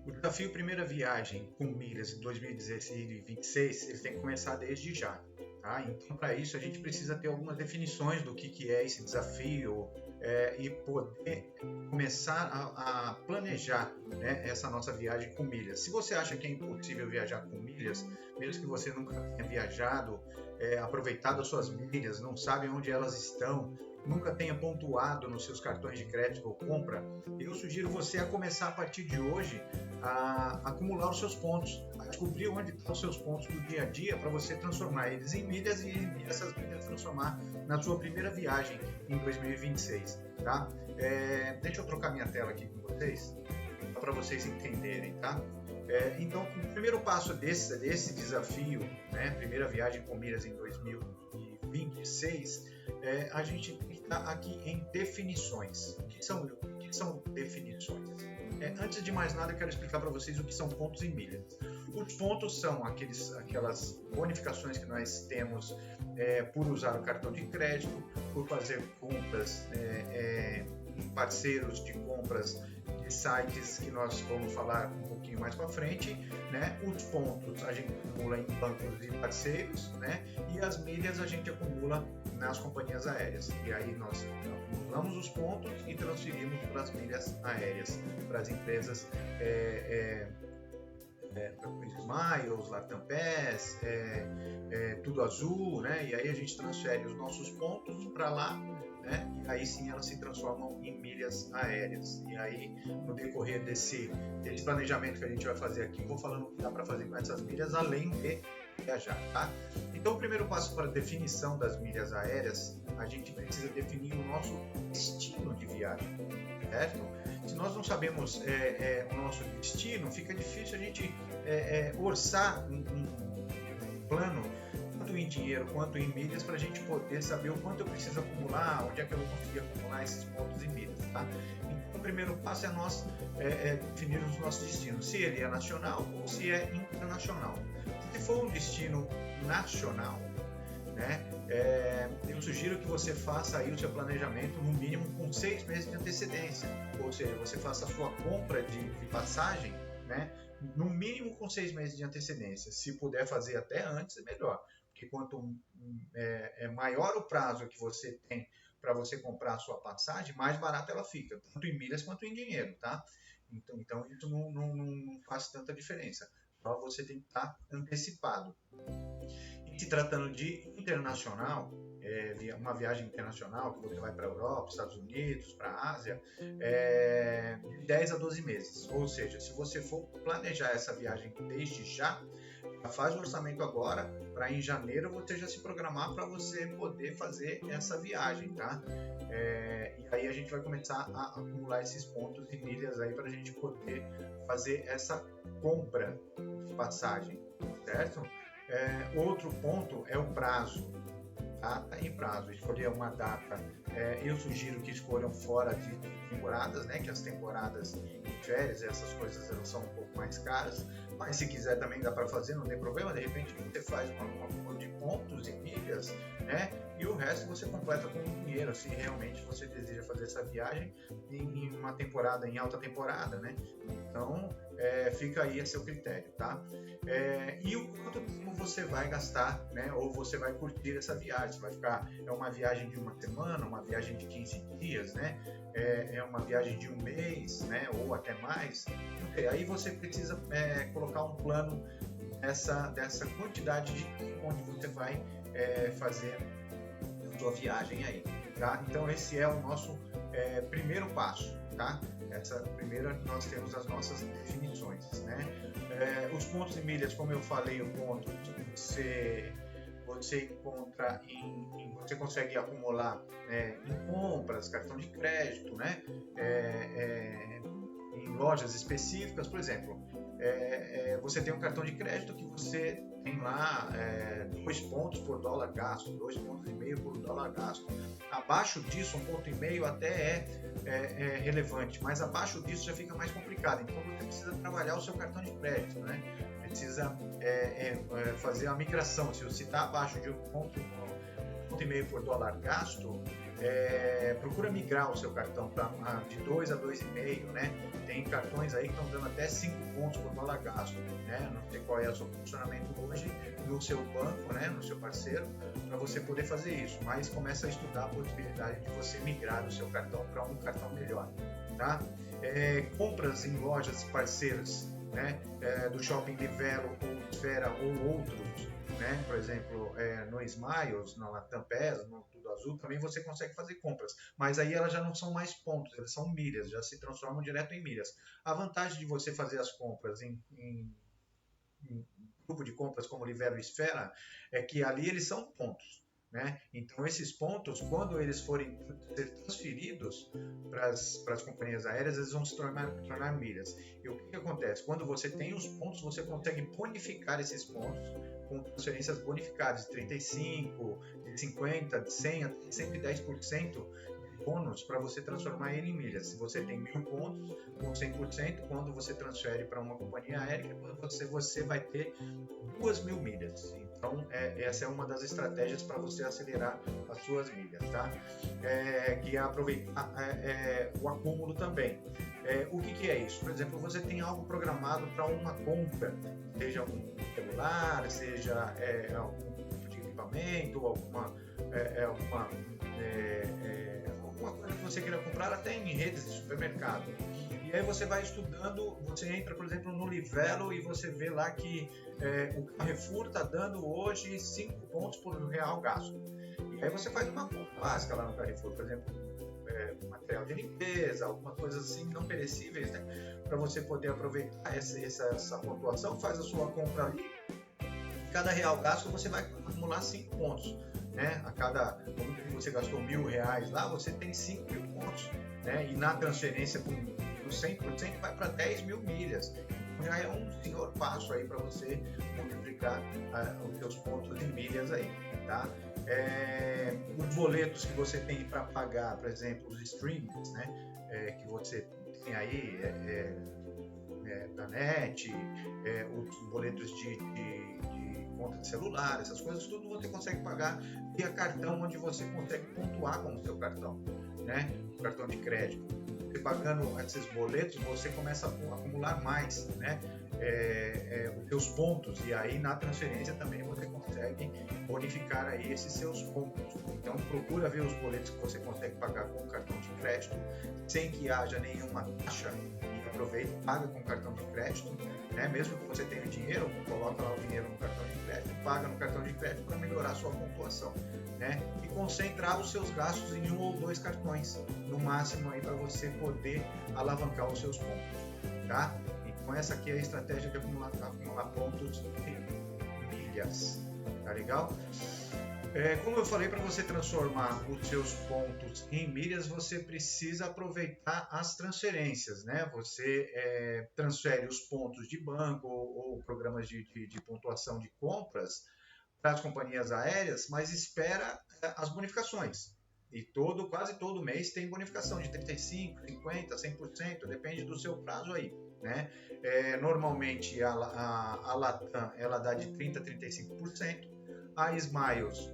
O desafio Primeira Viagem com milhas em 2016 e 2026, ele tem que começar desde já. Tá? Então, para isso, a gente precisa ter algumas definições do que é esse desafio e poder começar a planejar, né, essa nossa viagem com milhas. Se você acha que é impossível viajar com milhas, mesmo que você nunca tenha viajado, aproveitado as suas milhas, não sabe onde elas estão, nunca tenha pontuado nos seus cartões de crédito ou compra, eu sugiro você a começar a partir de hoje a acumular os seus pontos, a descobrir onde estão os seus pontos do dia a dia para você transformar eles em milhas e essas milhas transformar na sua primeira viagem em 2026, tá? Deixa eu trocar minha tela aqui com vocês, para vocês entenderem, tá? Então, o primeiro passo desse desafio, né, primeira viagem com milhas em 2026, a gente está aqui em definições. O que são definições? Antes de mais nada, eu quero explicar para vocês o que são pontos e milhas. Os pontos são aquelas bonificações que nós temos por usar o cartão de crédito, por fazer compras em parceiros de compras de sites que nós vamos falar um pouquinho mais para frente, né? Os pontos a gente acumula em bancos e parceiros, né? E as milhas a gente acumula nas companhias aéreas. E aí nós acumulamos os pontos e transferimos para as milhas aéreas, para as empresas Miles, Latam Pass, Tudo Azul, né? E aí a gente transfere os nossos pontos para lá, né? E aí sim elas se transformam em milhas aéreas. E aí, no decorrer desse planejamento que a gente vai fazer aqui, eu vou falando o que dá para fazer com essas milhas, além de viajar, tá? Então, o primeiro passo para a definição das milhas aéreas, a gente precisa definir o nosso destino de viagem, certo? Se nós não sabemos o nosso destino, fica difícil a gente orçar um plano, tanto em dinheiro quanto em milhas, para a gente poder saber o quanto eu preciso acumular, onde é que eu vou conseguir acumular esses pontos em milhas, tá? Então, o primeiro passo é nós definirmos o nosso destino, se ele é nacional ou se é internacional. Se for um destino nacional, né, eu sugiro que você faça aí o seu planejamento no mínimo com 6 meses de antecedência, ou seja, você faça a sua compra de passagem, né, no mínimo com 6 meses de antecedência. Se puder fazer até antes, é melhor, porque quanto maior o prazo que você tem para você comprar a sua passagem, mais barata ela fica, tanto em milhas quanto em dinheiro, tá? Então isso não faz tanta diferença. Só você tem que estar antecipado. E se tratando de internacional, uma viagem internacional, que você vai para a Europa, Estados Unidos, para a Ásia, de 10 a 12 meses. Ou seja, se você for planejar essa viagem desde já faz o orçamento agora, para em janeiro você já se programar para você poder fazer essa viagem, tá? E aí a gente vai começar a acumular esses pontos e milhas aí para a gente poder fazer essa compra de passagem, certo? Outro ponto é o prazo, data e prazo. Escolher uma data, eu sugiro que escolham fora de temporadas, né? Que as temporadas de férias, essas coisas elas são um pouco mais caras, mas se quiser também dá para fazer, não tem problema. De repente você faz uma de pontos e milhas, né? E o resto você completa com dinheiro, se realmente você deseja fazer essa viagem em uma temporada, em alta temporada, né? Então fica aí a seu critério, tá? E o quanto tempo você vai gastar, né? Ou você vai curtir essa viagem? Você vai ficar, uma viagem de uma semana, uma viagem de 15 dias, né? Uma viagem de um mês, né? Ou até mais. Aí você precisa colocar um plano dessa quantidade de tempo onde você vai fazer a sua viagem aí, tá? Então esse é o nosso primeiro passo, tá? Essa primeira nós temos as nossas definições, né? Os pontos e milhas, como eu falei, o ponto você encontra você consegue acumular em compras, cartão de crédito, né? Em lojas específicas, por exemplo, você tem um cartão de crédito que você tem lá 2 pontos por dólar gasto, 2,5 pontos por dólar gasto. Abaixo disso, 1,5 ponto até é relevante, mas abaixo disso já fica mais complicado. Então você precisa trabalhar o seu cartão de crédito, né? Precisa fazer a migração. Se você está abaixo de 1,5 ponto por dólar gasto, procura migrar o seu cartão de 2 a 2,5, né? tem cartões aí que estão dando até 5 pontos por dólar gasto, né? Não sei qual é o seu funcionamento hoje no seu banco, né? No seu parceiro, para você poder fazer isso, mas começa a estudar a possibilidade de você migrar do seu cartão para um cartão melhor, tá? Compras em lojas parceiras, né? Do Shopping Livelo ou Esfera ou outros, né? Por exemplo, no Smiles, na Latam PES, no Tudo Azul, também você consegue fazer compras, mas aí elas já não são mais pontos, elas são milhas, já se transformam direto em milhas. A vantagem de você fazer as compras em grupo de compras como Livelo e Esfera é que ali eles são pontos, né? Então esses pontos, quando eles forem ser transferidos para as companhias aéreas, eles vão se tornar milhas. E o que acontece? Quando você tem os pontos, você consegue bonificar esses pontos com transferências bonificadas de 35%, de 50%, de 100% até 110% de bônus para você transformar ele em milhas. Se você tem 1.000 pontos, com 100%, quando você transfere para uma companhia aérea, você vai ter 2.000 milhas. Então, essa é uma das estratégias para você acelerar as suas milhas, tá? Que é aproveitar o acúmulo também. O que é isso? Por exemplo, você tem algo programado para uma compra, seja um celular, seja algum tipo de equipamento, alguma coisa que você queira comprar, até em redes de supermercado. E aí você vai estudando, você entra, por exemplo, no Livelo e você vê lá que o Carrefour está dando hoje 5 pontos por real gasto. E aí você faz uma compra básica lá no Carrefour, por exemplo, material de limpeza, algumas coisas assim não perecíveis, né? Para você poder aproveitar essa pontuação, faz a sua compra ali. Cada real gasto você vai acumular 5 pontos, né? Como você gastou R$1.000 lá, você tem 5.000 pontos, né? E na transferência com 100% vai para 10.000 milhas. Então já é um senhor passo aí para você multiplicar os seus pontos em milhas aí, tá? Os boletos que você tem para pagar, por exemplo, os streamings, né? Que você tem aí, da NET, os boletos de conta de celular, essas coisas, tudo você consegue pagar via cartão, onde você consegue pontuar com o seu cartão, né? O cartão de crédito. Você pagando esses boletos, você começa a acumular mais, né? Os seus pontos, e aí na transferência também você consegue bonificar aí esses seus pontos. Então procura ver os boletos que você consegue pagar com o cartão de crédito, sem que haja nenhuma taxa, e aproveita, paga com o cartão de crédito, né? Mesmo que você tenha dinheiro, coloca lá o dinheiro no cartão de crédito, paga no cartão de crédito para melhorar a sua pontuação, né? E concentrar os seus gastos em 1 ou 2 cartões, no máximo aí, para você poder alavancar os seus pontos, tá? Então essa aqui é a estratégia de acumular pontos em milhas, tá legal? Como eu falei, para você transformar os seus pontos em milhas, você precisa aproveitar as transferências, né? Você transfere os pontos de banco ou programas de pontuação de compras para as companhias aéreas, mas espera as bonificações. E quase todo mês tem bonificação de 35%, 50%, 100%, depende do seu prazo aí, né? Normalmente a Latam ela dá de 30% a 35%, a Smiles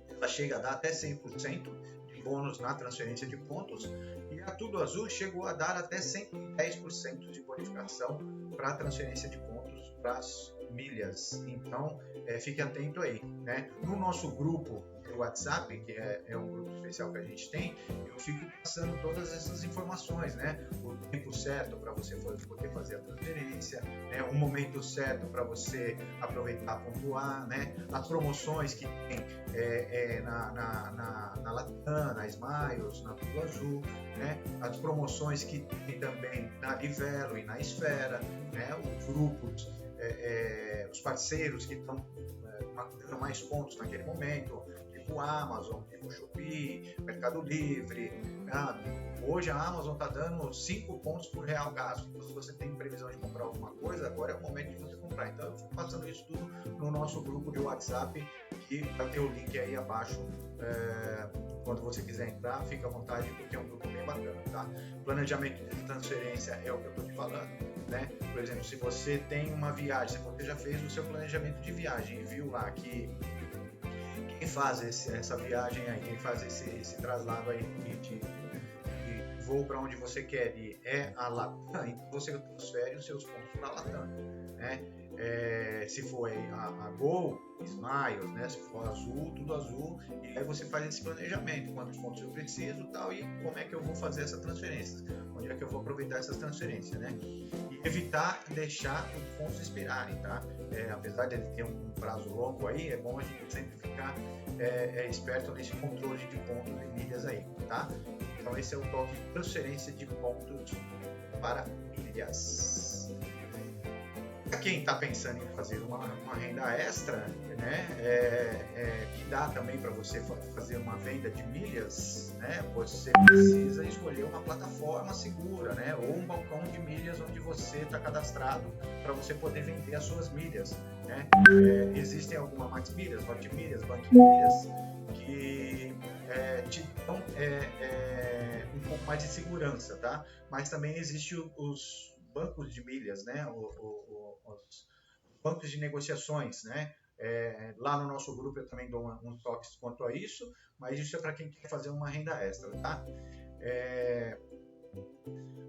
ela chega a dar até 100% de bônus na transferência de pontos, e a Tudo Azul chegou a dar até 110% de bonificação para a transferência de pontos para as milhas. Então fique atento aí, né? No nosso grupo do WhatsApp, que é um grupo especial que a gente tem, eu fico passando todas essas informações, né? O tempo certo para você poder fazer a transferência, né? O momento certo para você aproveitar, pontuar, né? As promoções que tem na Latam, na Smiles, na Tudo Azul, né? As promoções que tem também na Livelo e na Esfera, né? Os grupos, os parceiros que estão dando mais pontos naquele momento, tipo Amazon, tipo Shopee, Mercado Livre. Hoje a Amazon está dando 5 pontos por real gasto. Então, se você tem previsão de comprar alguma coisa, agora é o momento de você comprar. Então eu fico passando isso tudo no nosso grupo de WhatsApp, que vai ter o link aí abaixo. Quando você quiser entrar, fica à vontade, porque é um grupo bem bacana, tá? Planejamento de transferência é o que eu estou te falando, né? Por exemplo, se você tem uma viagem, se você já fez o seu planejamento de viagem e viu lá que quem faz essa viagem aí, quem faz esse traslado aí de voo para onde você quer ir é a Latam, então você transfere os seus pontos para a Latam, né? Se for a Gol, Smiles, né? Se for Azul, tudo Azul, e aí você faz esse planejamento, quantos pontos eu preciso, tal, e como é que eu vou fazer essa transferência, onde é que eu vou aproveitar essas transferências, né? E evitar deixar os pontos expirarem, tá? Apesar de ele ter um prazo longo aí, é bom a gente sempre ficar esperto nesse controle de pontos e milhas aí, tá? Então esse é o toque de transferência de pontos para milhas. Para quem está pensando em fazer uma renda extra, né, que dá também para você fazer uma venda de milhas, né, você precisa escolher uma plataforma segura, né, ou um balcão de milhas onde você está cadastrado para você poder vender as suas milhas, né. Existem algumas Max Milhas, Hot Milhas, Bank Milhas, que te dão um pouco mais de segurança, tá? Mas também existem os bancos de milhas, né? Os bancos de negociações, né? Lá no nosso grupo eu também dou uns toques quanto a isso, mas isso é para quem quer fazer uma renda extra, tá?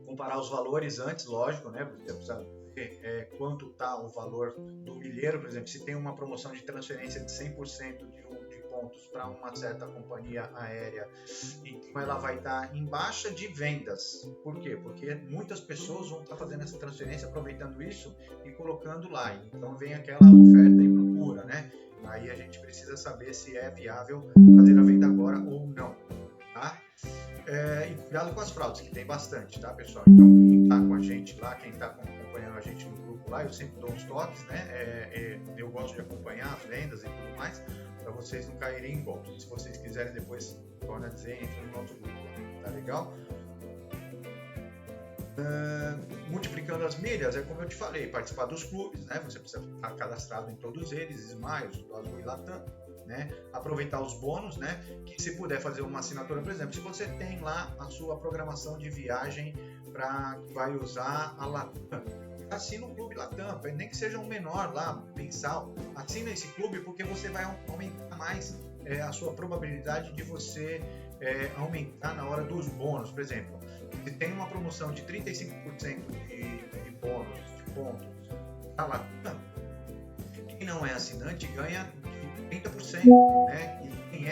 Comparar os valores antes, lógico, né? Você precisa ver quanto está o valor do milheiro, por exemplo, se tem uma promoção de transferência de 100% de pontos para uma certa companhia aérea, então ela vai estar em baixa de vendas. Por quê? Porque muitas pessoas vão estar fazendo essa transferência, aproveitando isso e colocando lá. Então vem aquela oferta e procura, né? Aí a gente precisa saber se é viável fazer a venda agora ou não, tá? E cuidado com as fraudes, que tem bastante, tá, pessoal? Então quem está com a gente lá, quem está acompanhando a gente no grupo lá, eu sempre dou uns toques, né? Eu gosto de acompanhar as vendas e tudo mais, para vocês não caírem em golpe. Se vocês quiserem depois, torna a dizer, entre no nosso grupo lá, tá legal? Multiplicando as milhas, é como eu te falei, participar dos clubes, né? Você precisa estar cadastrado em todos eles, Smiles, Azul e Latam, né? Aproveitar os bônus, né? Que se puder fazer uma assinatura, por exemplo, se você tem lá a sua programação de viagem para que vai usar a Latam, assina o clube Latam, nem que seja um menor lá, mensal, assina esse clube porque você vai aumentar mais a sua probabilidade de você aumentar na hora dos bônus. Por exemplo, se tem uma promoção de 35% de bônus, de pontos da Latam, quem não é assinante ganha 30%, né? E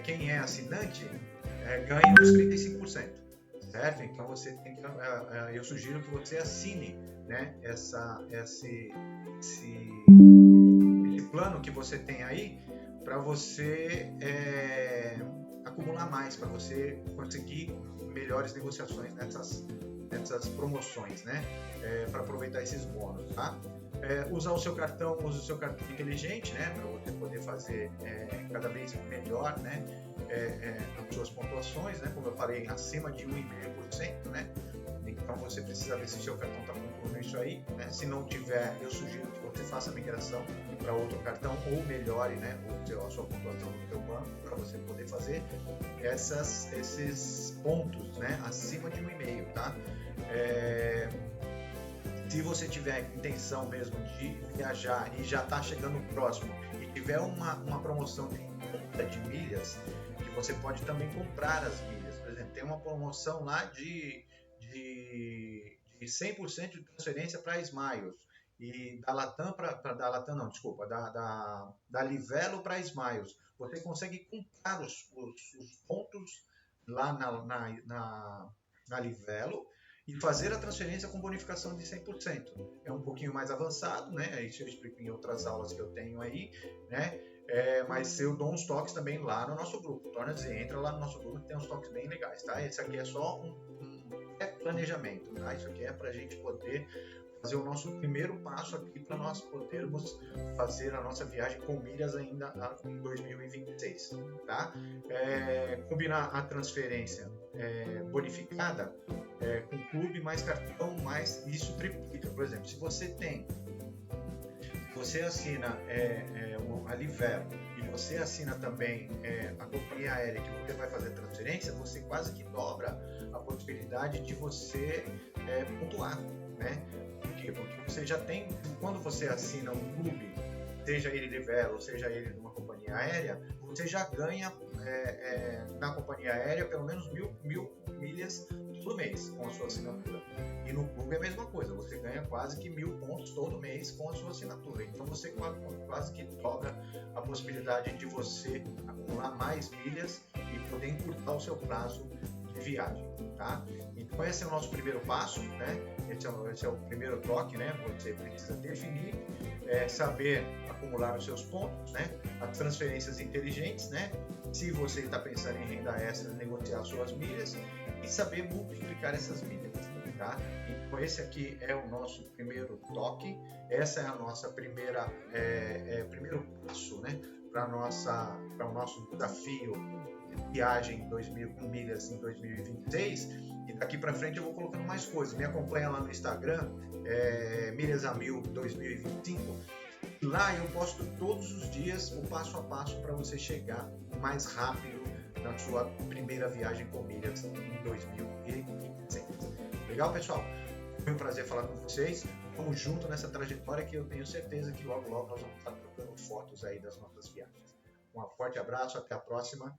quem é assinante ganha os 35%. Certo? Então você tem que, eu sugiro que você assine, né, esse plano que você tem aí para você acumular mais, para você conseguir melhores negociações nessas promoções, né, para aproveitar esses bônus, tá? Usar o seu cartão, use o seu cartão inteligente, né, para você poder fazer cada vez melhor, né, as suas pontuações, né, como eu falei, acima de 1,5%, né, então você precisa ver se o seu cartão está pontuando isso aí, né, se não tiver, eu sugiro que você faça a migração para outro cartão ou melhore, né, a sua pontuação no seu banco para você poder fazer esses pontos, né, acima de 1,5%, tá? Se você tiver intenção mesmo de viajar e já está chegando próximo e tiver uma promoção de compra de milhas, que você pode também comprar as milhas. Por exemplo, tem uma promoção lá de 100% de transferência para Smiles e da Latam da Latam não, desculpa, da Livelo para Smiles. Você consegue comprar os pontos lá na Livelo e fazer a transferência com bonificação de 100%. É um pouquinho mais avançado, né? Isso eu explico em outras aulas que eu tenho aí, né? Mas eu dou uns toques também lá no nosso grupo. Torna a dizer, entra lá no nosso grupo que tem uns toques bem legais, tá? Esse aqui é só um planejamento, tá? Isso aqui é para a gente poder fazer o nosso primeiro passo aqui para nós podermos fazer a nossa viagem com milhas ainda em 2026, tá? Combinar a transferência bonificada com clube mais cartão, mais isso triplica. Por exemplo, se você assina a Livelo e você assina também a companhia aérea que você vai fazer a transferência, você quase que dobra a possibilidade de você pontuar, né? Por quê? Porque você já tem, quando você assina um clube, seja ele Livelo, seja ele de uma companhia aérea, você já ganha na companhia aérea pelo menos mil milhas todo mês com a sua assinatura. E no clube é a mesma coisa, você ganha quase que 1.000 pontos todo mês com a sua assinatura. Então você quase que dobra a possibilidade de você acumular mais milhas e poder encurtar o seu prazo de viagem, tá? Então esse é o nosso primeiro passo, né? Esse é o primeiro toque, né? Você precisa definir, saber acumular os seus pontos, né? As transferências inteligentes, né? Se você está pensando em renda extra, negociar suas milhas e saber multiplicar essas milhas, tá? Então esse aqui é o nosso primeiro toque, essa é a nossa primeiro passo, né? Para o nosso desafio de viagem com milhas em 2026. E daqui para frente eu vou colocando mais coisas. Me acompanha lá no Instagram, Milhas a Mil 2025. Lá eu posto todos os dias o passo a passo para você chegar mais rápido na sua primeira viagem com milhas em 2026. Legal, pessoal? Foi um prazer falar com vocês. Vamos junto nessa trajetória que eu tenho certeza que logo nós vamos estar trocando fotos aí das nossas viagens. Um forte abraço, até a próxima.